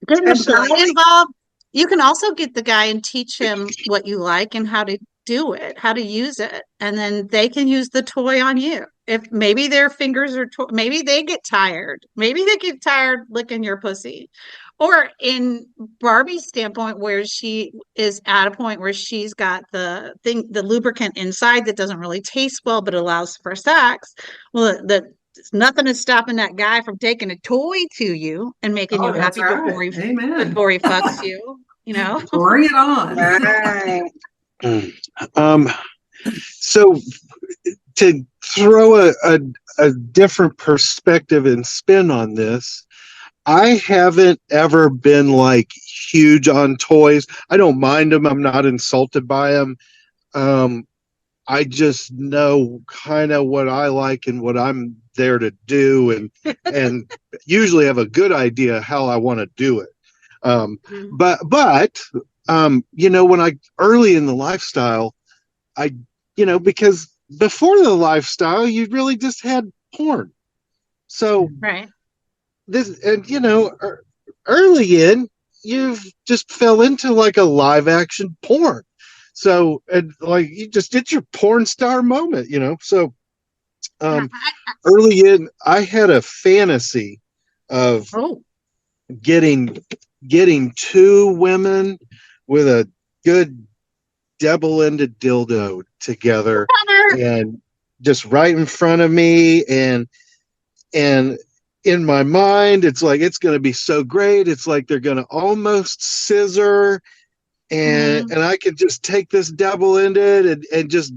getting the guy involved, you can also get the guy and teach him what you like and how to do it, how to use it, and then they can use the toy on you. If maybe their fingers are, maybe they get tired. Maybe they get tired licking your pussy. Or in Barbie's standpoint, where she is at a point where she's got the lubricant inside that doesn't really taste well, but allows for sex. Well, nothing is stopping that guy from taking a toy to you and making you happy before he fucks you. Bring it on. Right. So to throw a different perspective and spin on this, I haven't ever been like huge on toys. I don't mind them. I'm not insulted by them. I just know kind of what I like and what I'm there to do, and usually have a good idea how I want to do it. But when I early in the lifestyle, I because before the lifestyle, you really just had porn. So Right. this, and early in, you just fell into like a live action porn. So, and like you just did your porn star moment, So early in, I had a fantasy of Oh. getting two women with a good double-ended dildo together and just right in front of me, and in my mind it's like it's going to be so great. It's like they're going to almost scissor, and I could just take this double-ended and just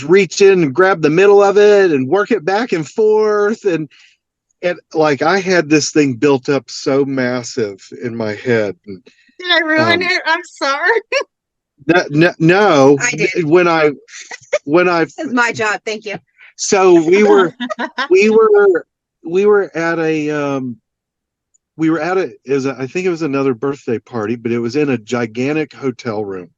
reach in and grab the middle of it and work it back and forth, and like I had this thing built up so massive in my head. Did I ruin it? I'm sorry. No, I did. when I It's my job. Thank you. so we were at a I think it was another birthday party, but it was in a gigantic hotel room.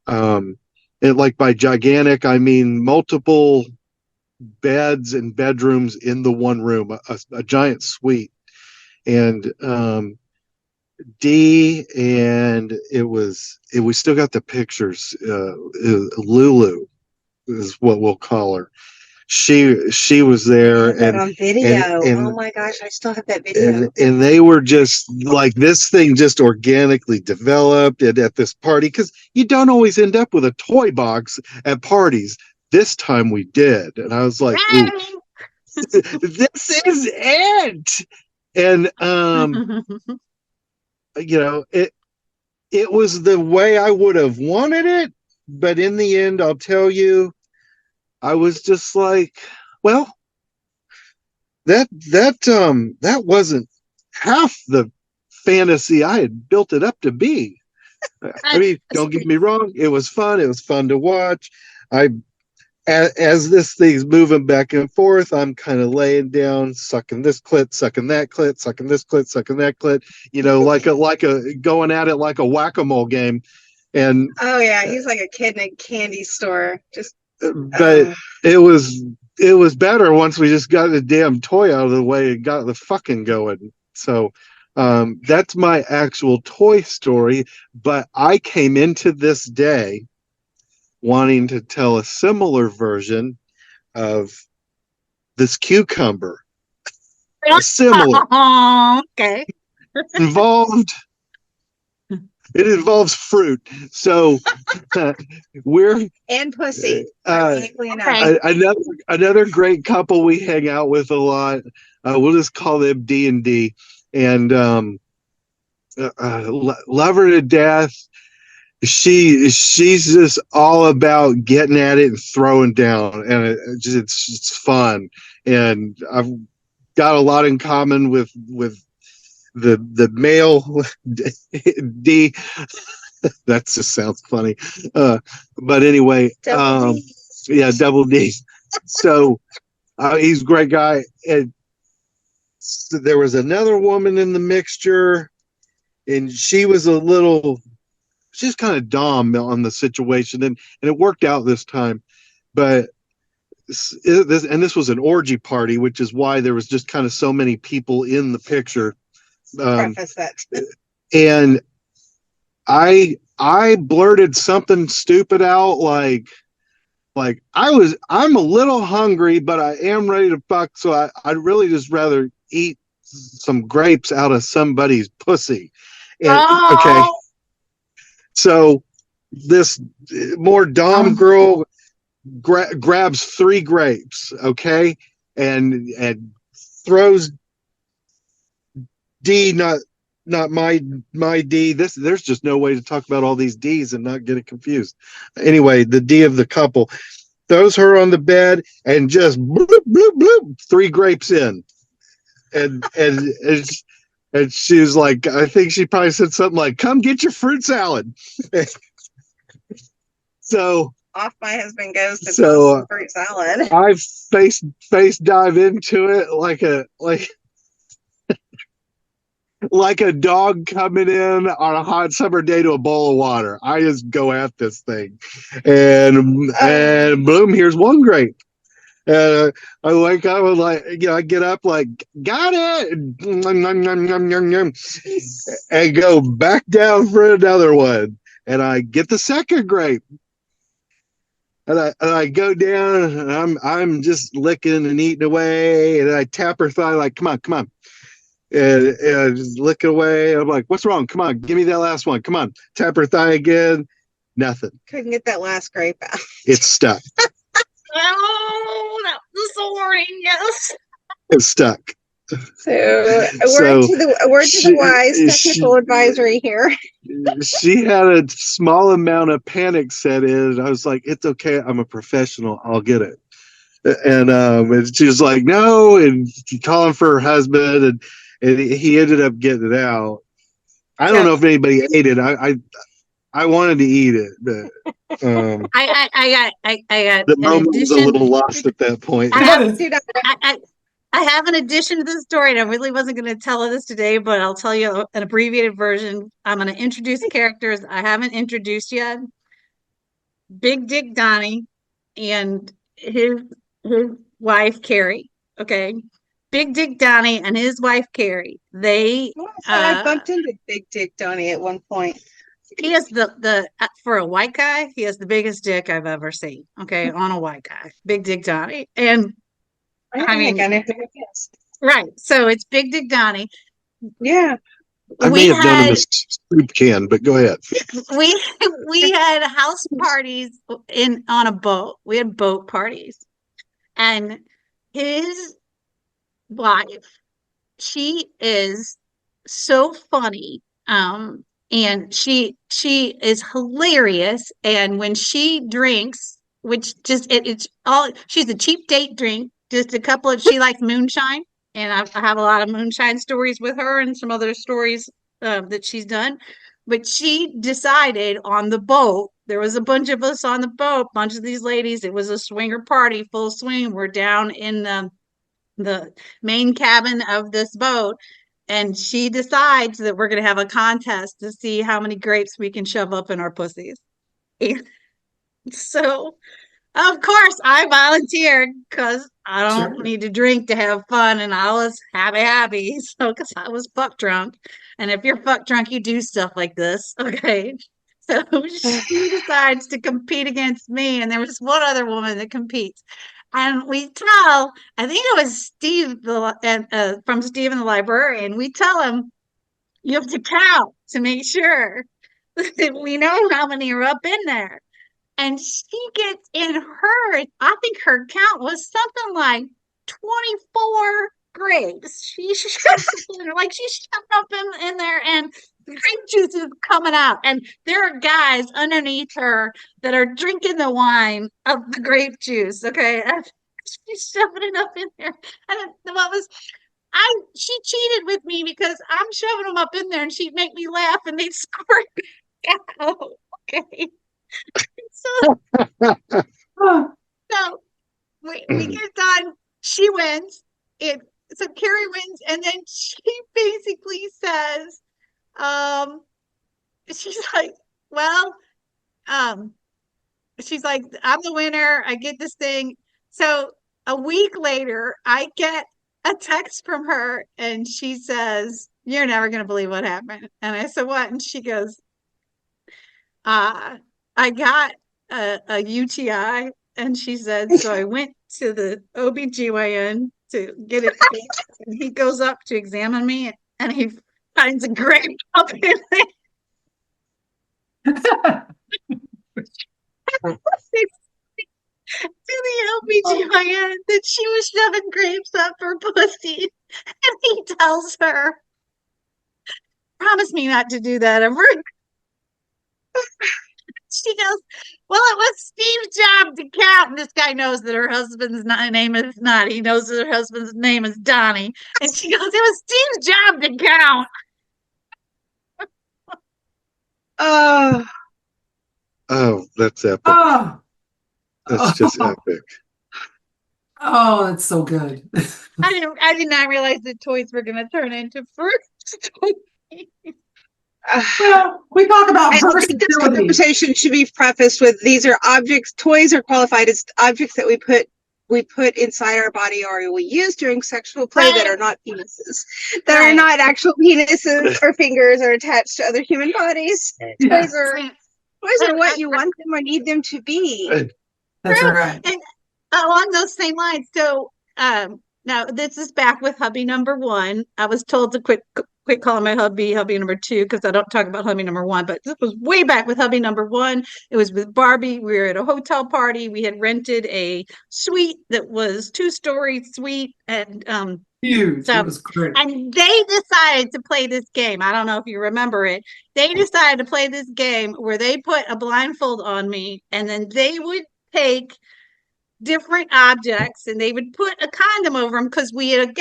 And like by gigantic, I mean multiple beds and bedrooms in the one room, a giant suite. And D, and we still got the pictures. Lulu is what we'll call her. She was there, and on video. and Oh my gosh, I still have that video. and they were just like, this thing just organically developed at this party, because you don't always end up with a toy box at parties. This time we did, and I was like, ooh, this is it. And it was the way I would have wanted it, but in the end, I'll tell you, I was just like, well, that wasn't half the fantasy I had built it up to be. I mean, don't get me wrong, it was fun. It was fun to watch. As this thing's moving back and forth, I'm kind of laying down, sucking this clit, sucking that clit, sucking this clit, sucking that clit, like a going at it like a whack-a-mole game. And oh yeah, he's like a kid in a candy store. But it was better once we just got the damn toy out of the way and got the fucking going. So that's my actual toy story. But I came into this day wanting to tell a similar version of this cucumber. Similar. Okay. Involved. It involves fruit. So we're and pussy. Another great couple we hang out with a lot. We'll just call them D&D, and love her to death. She's just all about getting at it and throwing down, and it's fun. And I've got a lot in common with the male D. That just sounds funny. But anyway, double D. So he's a great guy. And so there was another woman in the mixture, and she was she's kind of dom on the situation, and it worked out this time. But this was an orgy party, which is why there was just kind of so many people in the picture. Preface that. And I blurted something stupid out like I'm a little hungry, but I am ready to fuck, so I'd really just rather eat some grapes out of somebody's pussy. And, okay. So this more dom girl grabs 3 grapes, okay, and throws D, not my D. There's just no way to talk about all these D's and not get it confused. Anyway, the D of the couple throws her on the bed and just bloop bloop bloop 3 grapes in, and she's like, I think she probably said something like, "Come get your fruit salad." So off my husband goes to some fruit salad. I face dive into it like like a dog coming in on a hot summer day to a bowl of water. I just go at this thing, and boom, here's one grape. I wake up and I get up like, got it, and go back down for another one, and I get the second grape, and I go down, and I'm just licking and eating away, and I tap her thigh like, come on, and I just lick away. I'm like, what's wrong? Come on, give me that last one. Come on, tap her thigh again. Nothing. Couldn't get that last grape out. It's stuck. Oh, that was soaring, yes. It's stuck. So a word to the wise, technical advisory here. She had a small amount of panic set in. I was like, it's okay. I'm a professional. I'll get it. And she was like, no, and calling for her husband, and he ended up getting it out. I don't know if anybody ate it. I wanted to eat it, but I got the moment was a little lost at that point. I have an addition to the story, and I really wasn't going to tell this today, but I'll tell you an abbreviated version. I'm going to introduce characters I haven't introduced yet. Big Dick Donnie and his wife Carrie. Okay, Big Dick Donnie and his wife Carrie. I bumped into Big Dick Donnie at one point. He has the for a white guy, he has the biggest dick I've ever seen. Okay, on a white guy, Big Dick Donnie, and I mean, right. So it's Big Dick Donnie. Yeah. I may have done him a soup can, but go ahead. We had house parties on a boat. We had boat parties, and his wife, she is so funny. And she is hilarious. And when she drinks, which just it's all, she's a cheap date drink. Just a couple of, she likes moonshine, and I have a lot of moonshine stories with her and some other stories that she's done. But she decided on the boat, there was a bunch of us on the boat, bunch of these ladies. It was a swinger party, full swing. We're down in the main cabin of this boat, and she decides that we're going to have a contest to see how many grapes we can shove up in our pussies. And so, of course, I volunteered because I don't need to drink to have fun, and I was happy. So, because I was fuck drunk, and if you're fuck drunk, you do stuff like this, okay? So she decides to compete against me, and there was one other woman that competes, and we tell, I think it was Steve from Steve and the Librarian. We tell him you have to count to make sure that we know how many are up in there. And she gets in I think her count was something like 24 grapes. She shoved up in there, and grape juice is coming out. And there are guys underneath her that are drinking the wine of the grape juice. Okay. And she's shoving it up in there. And she cheated with me because I'm shoving them up in there, and she'd make me laugh, and they'd squirt out. Okay. So we get done. She wins. So Carrie wins, and then she basically says, she's like, well, she's like, I'm the winner. I get this thing. So a week later, I get a text from her, and she says, you're never going to believe what happened. And I said, what? And she goes, I got a UTI, and she said, so I went to the OBGYN to get it fixed, and he goes up to examine me, and he finds a grape up in there. To the OBGYN that she was shoving grapes up her pussy, and he tells her, promise me not to do that ever. She goes, well, it was Steve's job to count. And this guy knows that her husband's name is not. He knows that her husband's name is Donnie. And she goes, it was Steve's job to count. Oh, that's epic. That's just epic. Oh, that's so good. I did not realize that toys were going to turn into fruit. Well, we talk about I think this versatility. conversation should be prefaced with these are objects. Toys are qualified as objects that we put inside our body or we use during sexual play that are not penises, that are not actual penises or fingers or attached to other human bodies. Yes. Toys are what you want them or need them to be. That's right. And along those same lines, so now this is back with hubby number one. I was told to quit calling my hubby number two because I don't talk about hubby number one, but this was way back with hubby number one. It was with Barbie. We were at a hotel party. We had rented a suite that was 2-story suite, and Huge. so, It was great. and they decided to play this game. I don't know if you remember it. They decided to play this game where they put a blindfold on me, and then they would take different objects and they would put a condom over them because we had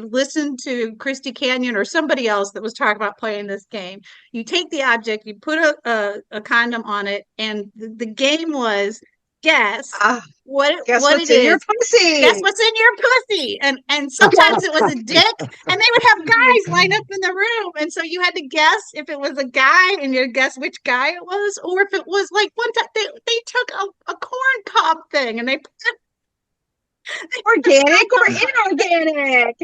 listened to Christy Canyon or somebody else that was talking about playing this game. You take the object, you put a condom on it, and the game was guess what what's it in your is. pussy. Guess what's in your pussy. And sometimes it was a dick, and they would have guys line up in the room, and so you had to guess if it was a guy, and you'd guess which guy it was, or if it was like one time they took a corn cob thing and they put organic or inorganic.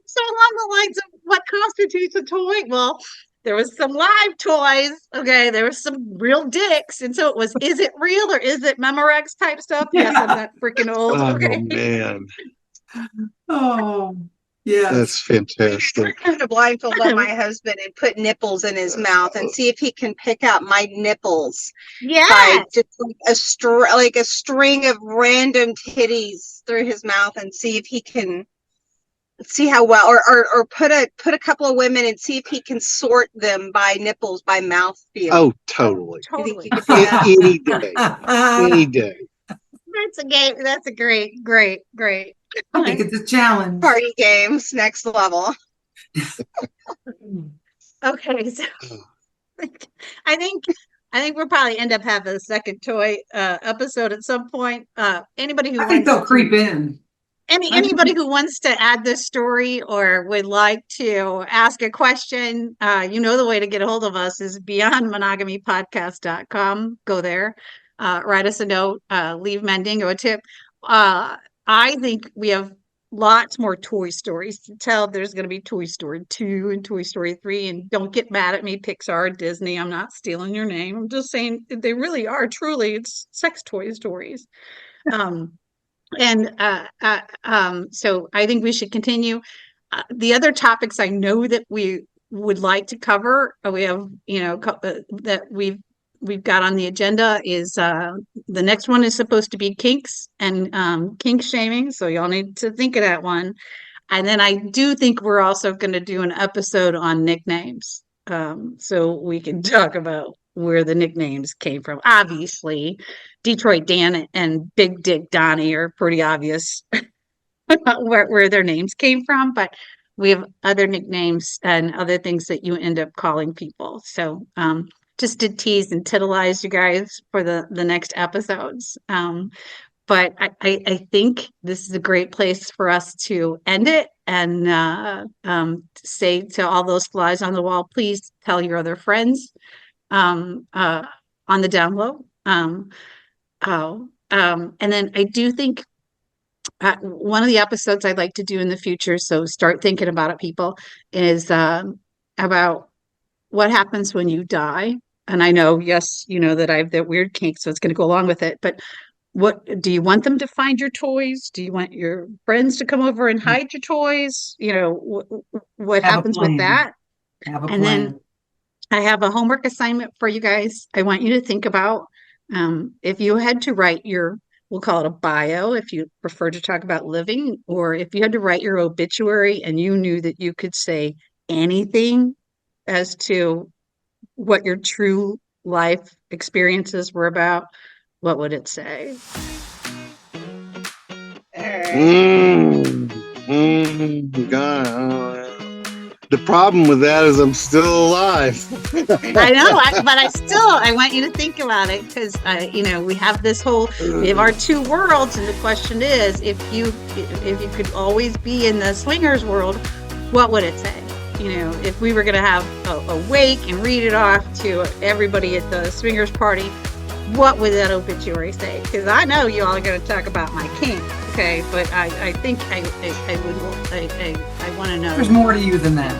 so along the lines of what constitutes a toy. Well, there was some live toys. Okay, there was some real dicks, and so it was: is it real or is it Memorex type stuff? Yes, I'm that freaking old. Oh Okay. man, Oh, yeah. that's fantastic. I'm gonna blindfold on my husband and put nipples in his mouth and see if he can pick out my nipples by just like a string of random titties through his mouth and see if he can see how well, or put a couple of women and see if he can sort them by nipples by mouth feel. Oh, totally. You think you could do that? Any day. Any day. That's a game. That's a great. I think it's a challenge. Party games, next level. Okay, so I think we'll probably end up having a second toy episode at some point. Anybody who I think they'll creep in. Anybody who wants to add this story or would like to ask a question, the way to get a hold of us is beyondmonogamypodcast.com. Go there, write us a note, leave Mandingo a tip. I think we have lots more Toy Stories to tell. There's going to be Toy Story 2 and Toy Story 3, and don't get mad at me, Pixar, Disney. I'm not stealing your name. I'm just saying they really are truly, it's sex toy stories. So I think we should continue. The other topics I know that we would like to cover, we have, that we've got on the agenda is the next one is supposed to be kinks and kink shaming. So y'all need to think of that one. And then I do think we're also going to do an episode on nicknames. So we can talk about where the nicknames came from. Obviously, Detroit Dan and Big Dick Donnie are pretty obvious where their names came from, but we have other nicknames and other things that you end up calling people. So just to tease and titilize you guys for the next episodes. But I think this is a great place for us to end it and say to all those flies on the wall, please tell your other friends on the down low. And then I do think one of the episodes I'd like to do in the future, so start thinking about it, people, is about what happens when you die. And I know, yes, you know that I have that weird kink, so it's going to go along with it. But what do you want them to find your toys? Do you want your friends to come over and hide your toys? What happens with that? And then I have a homework assignment for you guys. I want you to think about if you had to write we'll call it a bio if you prefer to talk about living, or if you had to write your obituary and you knew that you could say anything as to what your true life experiences were about, what would it say? God. The problem with that is I'm still alive. I know, but I want you to think about it, because we have we have our two worlds, and the question is, if you could always be in the swingers world, what would it say? If we were going to have a wake and read it off to everybody at the swingers party, what would that obituary say? Because I know you all are going to talk about my kink, okay? But I think I want to know. There's more to you than that.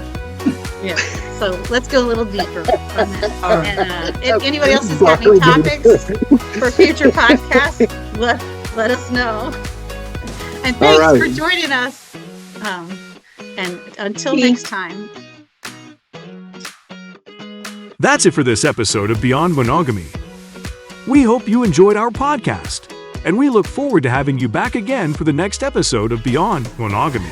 Yeah. So let's go a little deeper on that. All right. And if anybody else has got any topics for future podcasts, let us know. And thanks for joining us. And until next time. That's it for this episode of Beyond Monogamy. We hope you enjoyed our podcast, and we look forward to having you back again for the next episode of Beyond Monogamy.